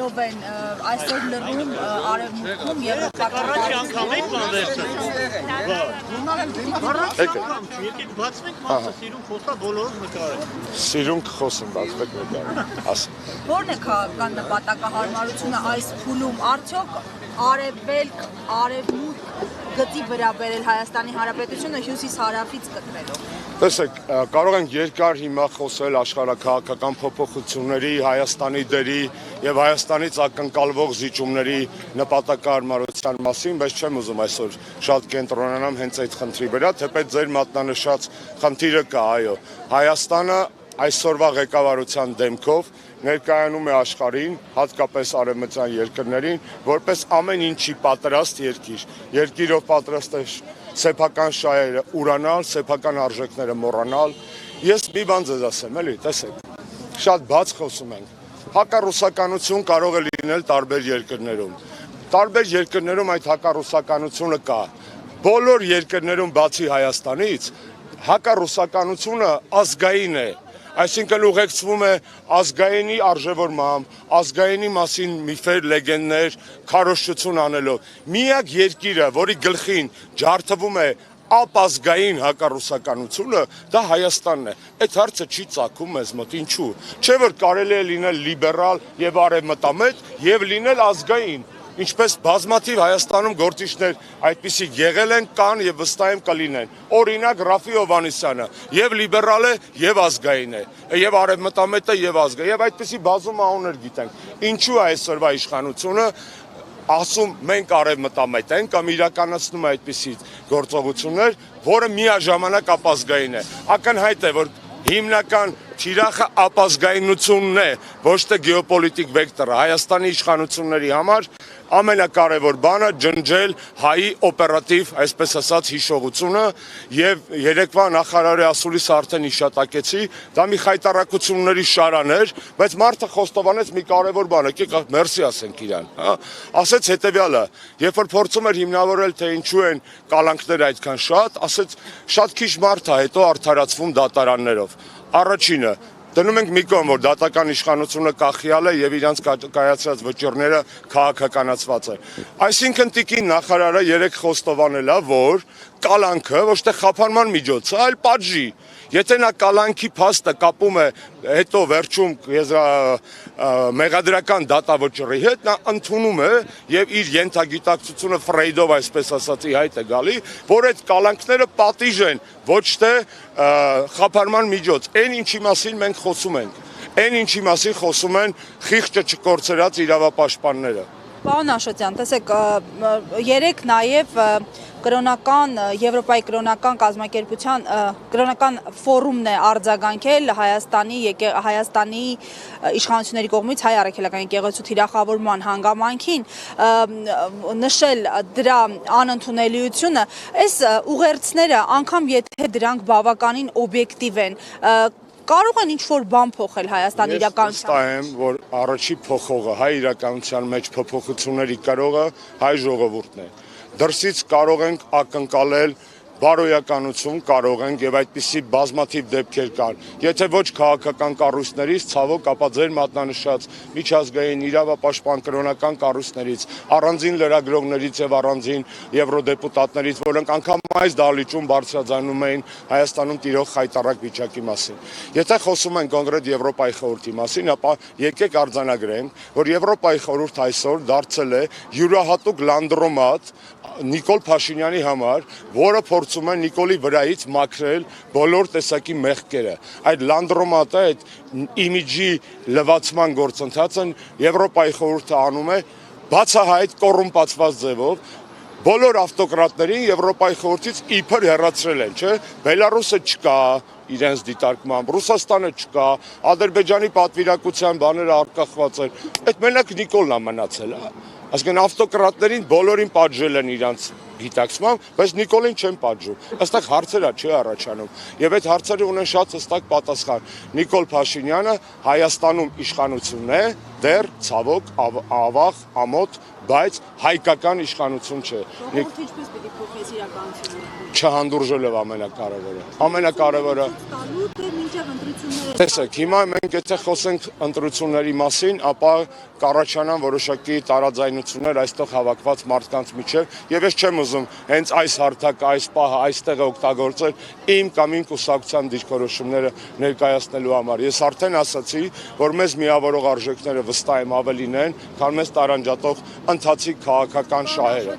Ով են այսօր լռում արևմուտքում Առաջի անգամ եք բանվերցը։ Առաջի անգամ եկեք բացվենք մասը սիրուն խոսա բոլորով նկարել։ Սիրուն խոսում բացվեք նկարել։ Որն է քաղաքական նպատակահարմարությունը այս փուլում արդյոք արևելք, արևմուտք գծի վրա բերել Հայաստանի Հանրապետությունը հյուսիս-հարավից կտրելով։ Տեսեք, կարող ենք երկար հիմա խոսել աշխարհաքաղաքական փոփոխությունների, Հայաստանի դերի եւ Հայաստանից ակնկալվող զիջումների նպատակահարմարության մասին, բայց չեմ ուզում այսօր շատ կենտրոնանամ հենց այդ խնդրի վրա, թեպետ ձեր մատնանշած խնդիրը կա, այո։ Հայաստանը այսօրվա ղեկավարության դեմքով ներկայանում է աշխարհին, հատկապես արևմտյան երկրներին, որպես ամեն ինչի պատրաստ երկիր, երկիրով պատրաստ է սեփական շահերը ուրանալ, սեփական արժեքները մոռանալ։ Ես մի բան ձեզ ասեմ, էլի, տեսեք, շատ բաց խոսում ենք։ Հակառուսականություն կարող է լինել տարբեր երկրներում։ Տարբեր երկրներում այդ հակառուսականությունը կա։ Բոլոր երկրներում բացի Հայաստանից հակառուսականությունը ազգային է։ Այսինքն ուղեկցվում է ազգայինի արժևորմամբ, ազգայինի մասին միֆեր, լեգենդներ, քարոզչություն անելով։ Միակ երկիրը, որի գլխին ջարդվում է ապազգային հակառուսականությունը, դա Հայաստանն է։ Այդ հարցը չի ծագում մեզ մոտ, ինչու։ Չէ՞ որ կարելի է լինել լիբերալ եւ արևմտամետ եւ լինել ազգային։ Ինչպես բազմաթիվ Հայաստանում գործիչներ այդպիսիք եղել են, կան եւ վստահ եմ կլինեն։ Օրինակ Ռաֆի Հովհաննիսյանը եւ լիբերալ է եւ ազգային է, եւ արևմտամետ է եւ ազգային, եւ այդպիսի բազում անուններ գիտենք։ Ինչու է այսօրվա իշխանությունը ասում մենք արևմտամետ ենք կամ իրականացնում է այդպիսի գործողություններ, որը միաժամանակ ապազգային է։ Ակնհայտ է, որ հիմնական թիրախը ապազգայնությունն է, ոչ թե գեոպոլիտիկ վեկտորը։ Հայաստանի իշխանությունների համար ամենակարևոր բանը ջնջել հայի օպերատիվ, այսպես ասած, հիշողությունը եւ երեկվա նախարարի ասուլիսը արդեն հիշատակեցի, դա մի խայտառակությունների շարան էր, բայց մարդը խոստովանեց մի կարևոր բան, եկեք մերսի ասենք իրան, հա, ասեց հետեւյալը, երբ որ փորձում էր հիմնավորել, թե ինչու են կալանքները այդքան շատ, ասեց շատ քիչ մարդ է հետո արդարացվում դատարաններով։ Առաջինը դնում ենք մի կողմ, որ դատական իշխանությունը կախյալ է եւ իրանց կայացրած վճիռները քաղաքականացված է։ Այսինքն տիկին նախարարը երեք խոստովանել է, որ կալանքը ոչ թե խափանման միջոց է, այլ պատժի։ Եթե նա կալանքի փաստը կապում է հետո վերջում մեղադրական դատավճռի հետ, նա ընդունում է եւ իր ենթագիտակցությունը Ֆրեյդով այսպես ասածի հայտ է գալի, որ այդ կալանքները պատիժ են, ոչ թե խափանման միջոց։ Այն ինչի մասին մենք խոսում ենք, այն ինչի մասին խոսում են խիղճը չկորցրած իրավապաշտպանները։ Պարոն Աշոտյան, տեսեք, երեք նաև կրոնական Եվրոպայի կրոնական կազմակերպության կրոնական ֆորումն է արձագանքել Հայաստանի իշխանությունների կողմից հայ առաքելական եկեղեցու թիրախավորման հանգամանքին, նշել դրա անընդունելիությունը, այս ուղերձները, անգամ եթե դրանք բավականին օբյեկտիվ են, կարող են ինչ-որ բան փոխել Հայաստանի իրականության։ Ես վստահ եմ, որ առաջի փոխողը հայ իրականության մեջ փոփոխությունների կարողը հայ ժողովուրդն է։ Դրսից կարող ենք ակնկալել բարոյականություն, կարող ենք եւ այդպիսի բազմաթիվ դեպքեր կան։ Եթե ոչ քաղաքական կառույցներից, ցավոք, ապա ձեր մատնանշած միջազգային իրավապաշտպան կրոնական կառույցներից, առանձին լրագրողներից եւ առանձին եվրոդեպուտատներից, որոնք անգամ այս դահլիճում բարձրաձայնում էին Հայաստանում տիրող խայտառակ վիճակի մասին։ Եթե խոսում ենք կոնկրետ Եվրոպայի խորհրդի մասին, ապա եկեք արձանագրենք, որ Եվրոպայի խորհուրդ այսօր դարձել է յուրահատուկ լանդրոմատ Նիկոլ Փաշինյանի համար, որը փորձում է Նիկոլի վրայից մաքրել բոլոր տեսակի մեղքերը։ Այդ լանդրոմատը, այդ իմիջի լվացման գործընթացը Եվրոպայի խորհուրդը անում է բացահայտ կոռումպացված ձևով։ Բոլոր ավտոկրատներին Եվրոպայի խորհրդից իբր հեռացրել են, չէ՞։ Բելարուսը չկա իրենց դիտարկմամբ, Ռուսաստանը չկա, Ադրբեջանի պատվիրակության բաները արկախված են։ Այդ մենակ Նիկոլն է մնացել, հա։ Այսինքն ավտոկրատներին բոլորին պատժել են իրանց գիտակցմամբ, բայց Նիկոլին չեն պատժում։ Այստեղ հարցեր չի առաջանում։ Եվ այդ հարցերը ունեն շատ հստակ պատասխան։ Նիկոլ Փաշինյանը Հայաստանում իշխանությունն է, դեռ ցավոք ավաղ, ամոթ, բայց հայկական իշխանություն չէ։ Ժողովուրդը ինչպես պիտի փոխես իրականությունը։ Չհանդուրժելով ամենակարևորը։ Ամենակարևորը Տեսեք, հիմա մենք եթե խոսենք ընտրությունների մասին, ապա կառաջանան որոշակի տարաձայնություններ այստեղ հավաքված մարդկանց միջև, եւ ես չեմ ուզում հենց այս հարթակը, այս պահը այստեղ օգտագործել իմ կամ իմ կուսակցության դիրքորոշումները ներկայացնելու համար։ Ես արդեն ասացի, որ մեզ միավորող արժեքները վստահ եմ ավելին են, քան մեզ տարանջատող ընթացիկ քաղաքական շահերը։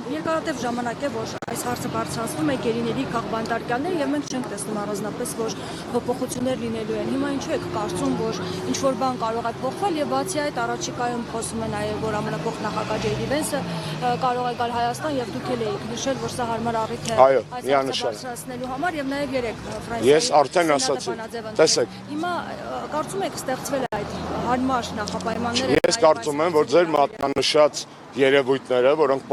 Երկարատև ժամանակ է, որ այս հարցը բարձրացվում է գերիների քաղբանտարկյաններ եւ մենք չենք տեսնում առանձնապես, որ փոփոխություններ լինելու են։ Հիմա ինչու եք կարծում, որ ինչ որ բան կարող է փոխվել եւ բացի այդ առաջիկայում խոսում է նաեւ, որ ամենափոխ նախագահ Ջեյդի Վենսը կարող է գալ Հայաստան եւ դուք էլ եք նշել, որ սա հարմար առիթ է այս հարցը բարձրացնելու համար եւ նաեւ երեք Ֆրանսիայի Ես արդեն ասացի, տեսեք, հիմա կարծում եք ստեղծվել է այդ հարմար նախապայմանները։ Ես կարծում եմ, որ ձեր մատնանշած երևույթները, որոնք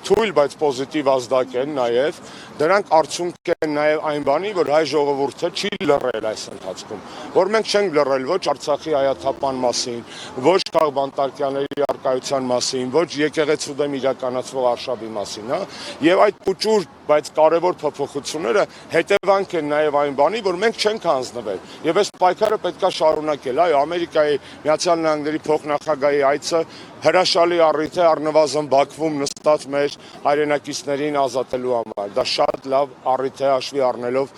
թույլ, բայց պոզիտիվ ազդակ են նաև, դրանք արդյունք են նաև այն բանի, որ հայ ժողովուրդը չի լռել այս ընթացքում, որ մենք չենք լռել ոչ Արցախի հայաթափան մասին, ոչ քաղբանտարկյանների առկայության մասին, ոչ եկեղեցու դեմ իրականացվող արշավի մասին, հա, եւ այդ փոճուր, բայց կարևոր փոփոխությունները հետևանք են նաև այն բանի, որ մենք չենք հանձնվել, եւ այս պայքարը պետքա շարունակել, այո, Ամերիկայի Միացյալ Նահանգների փոխնախագահի այցը հրաշալի առիթ է առնվազն Բաքվում նստած մեր հայրենակիցներին ազատելու համար։ Դա շատ լավ առիթ է հաշվի առնելով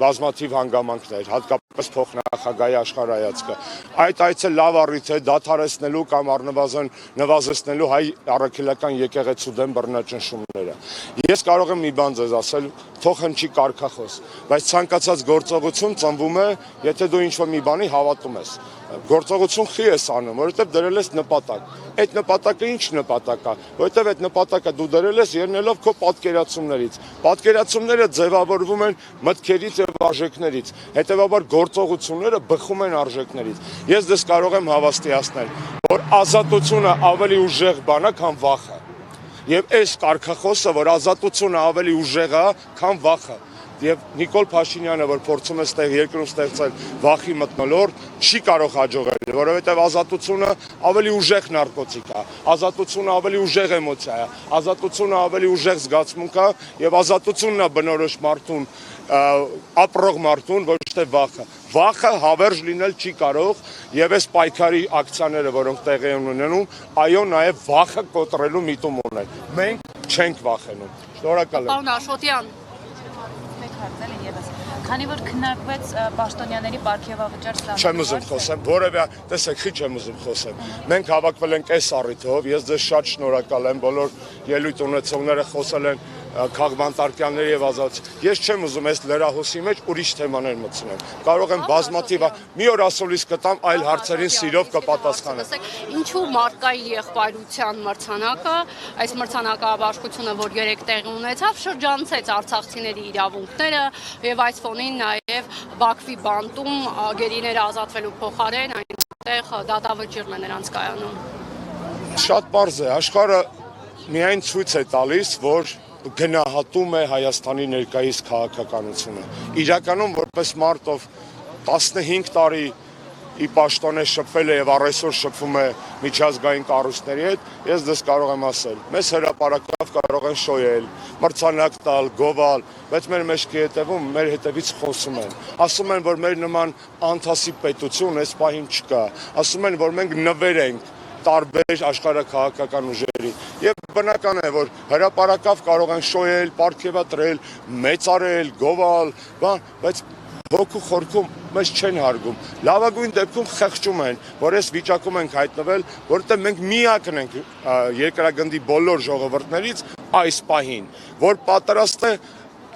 բազմաթիվ հանգամանքներ, հատկապես փոխնախագահի աշխարհայացքը։ Այդ այցը լավ առիթ է դադարեցնելու կամ առնվազն նվազեցնելու հայ առաքելական եկեղեցու դեմ բռնաճնշումները։ Ես կարող եմ մի բան ձեզ ասել, թող հնչի կարգախոս, բայց ցանկացած գործողություն ծնվում է, եթե դու ինչ-որ մի բանի հավատում ես։ Գործողություն խի ես անում, որովհետև դրել ես նպատակ։ Այդ նպատակը ինչ նպատակ է, որովհետև այդ նպատակը դու դրել ես ելնելով քո պատկերացումներից։ Պատկերացումները ձևավորվում են մտքերից եւ արժեքներից, հետեւաբար գործողությունները բխում են արժեքներից։ Ես դες կարող եմ հավաստիացնել, որ ազատությունը ավելի ուժեղ բան է, քան վախը։ Եվ այս կարգախոսը, որ ազատությունը ավելի ուժեղ է, քան վախը։ Եվ Նիկոլ Փաշինյանը, որ փորձում է երկրում ստեղծել վախի մթնոլորտ, չի կարող հաջողել, որովհետև ազատությունը ավելի ուժեղ նարկոտիկ է, ազատությունը ավելի ուժեղ էմոցիա է, ազատությունը ավելի ուժեղ զգացմունք է եւ ազատությունն է բնորոշ մարդուն, ապրող մարդուն, ոչ թե վախը։ Վախը հավերժ լինել չի կարող եւ այս պայքարի ակցիաները, որոնք տեղի են ունենում, այո, նաեւ վախը կոտրելու միտում ունեն։ Մենք չենք վախենում։ Շնորհակալ եմ։ Պարոն Աշոտյան, Քանի որ քննարկվեց պաշտոնյաների պարգևավճար ստանալու Չեմ ուզում խոսեմ, որևէ, տեսեք, խի չեմ ուզում խոսեմ։ Մենք հավաքվել ենք այս առիթով, ես ձեզ շատ շնորհակալ եմ, բոլոր ելույթ ունեցողները խոսել են քաղբանտարկյանների եւ ազատության։ Ես չեմ ուզում այս լրահոսի մեջ ուրիշ թեմաներ մտցնել։ Կարող եմ բազմաթիվ մի օր ասուլիս կտամ այլ հարցերին սիրով կպատասխանեմ։ Ինչու մարդկային եղբայրության մրցանակը, այս մրցանակաբաշխությունը, որ 3 տեղի ունեցավ, շրջանցեց արցախցիների իրավունքները եւ այս ֆոնին նաեւ Բաքվի բանտում գերիները ազատվելու փոխարեն այնտեղ դատավճիռն է նրանց կայանում։ Շատ պարզ է, աշխարհը միայն ցույց է տալիս, որ գնահատում է Հայաստանի ներկայիս քաղաքականությունը։ Իրականում որպես մարդ, ով 15 տարի ի պաշտոն է շփվել է եւ առայսօր շփվում է միջազգային կառույցների հետ, ես դες կարող եմ ասել, մեզ հրապարակավ կարող են շոյել, մրցանակ տալ, գովալ, բայց մեր մեջքի հետևում մեր հետևից խոսում են։ Ասում են, որ մեր նման անթասիբ պետություն այս պահին չկա։ Ասում են, որ մենք նվեր ենք տարբեր աշխարհաքաղաքական ուժերի եւ բնական է, որ հրապարակավ կարող են շոյել, պարգևատրել, մեծարել, գովալ, բայց հոգու խորքում մեզ չեն հարգում։ Լավագույն դեպքում խղճում են, որ այս վիճակում ենք հայտնվել, որտեղ մենք միակն ենք երկրագնդի բոլոր ժողովուրդներից այս պահին, որ պատրաստ է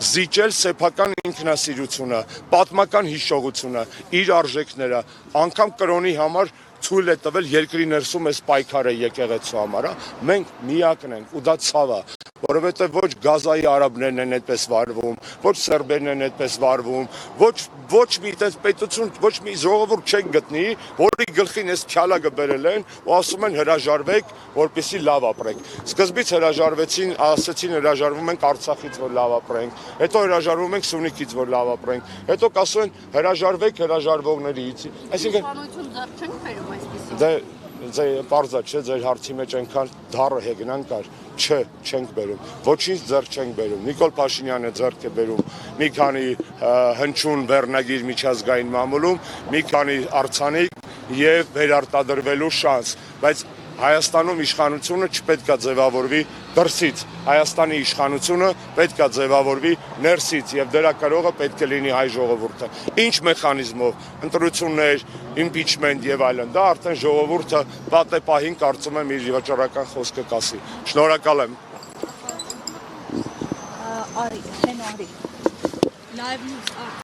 զիջել սեփական ինքնասիրությունը, պատմական հիշողությունը, իր արժեքները, անգամ կրոնի համար ցույլ է տվել երկրի ներսում այս պայքարը եկեղեցու համար, մենք միակն ենք ու դա ցավ է։ որովհետև ոչ Գազայի արաբներն են այդպես վարվում, ոչ սերբերն են այդպես վարվում, ոչ մի այդպես պետություն, ոչ մի ժողովուրդ չեն գտնի, որի գլխին այս քյալակը բերել են ու ասում են հրաժարվեք, որպեսզի լավ ապրենք։ Սկզբից հրաժարվեցին, ասեցին հրաժարվում ենք Արցախից, որ լավ ապրենք, հետո հրաժարվում ենք Սյունիքից, որ լավ ապրենք, հետո կասում են հրաժարվեք հրաժարվողներից։ Այսինքն Իշխանություն ձեռք չենք բերում այսպեսի։ Ձեր պարզա չէ, ձեր հարցի մեջ այնքան դառը հեգնան կար, չէ, չենք բերում, ոչինչ ձեռք չենք բերում, Նիկոլ Փաշինյանը ձեռք է բերում մի քանի հնչյուն վերնագիր միջազգային մամուլում, մի քանի արձանիկ եւ վերարտադրվելու շանս, բայց Հայաստանում իշխանությունը չպետք է ձևավորվի դրսից, Հայաստանի իշխանությունը պետք է ձևավորվի ներսից եւ դրա կրողը պետք է լինի հայ ժողովուրդը։ Ինչ մեխանիզմով, ընտրություններ, impeachment եւ այլն, դա արդեն ժողովուրդը պատեպահին կարծում եմ իր վճռական խոսքը կասի։ Շնորհակալ եմ։ Արի, Նայվ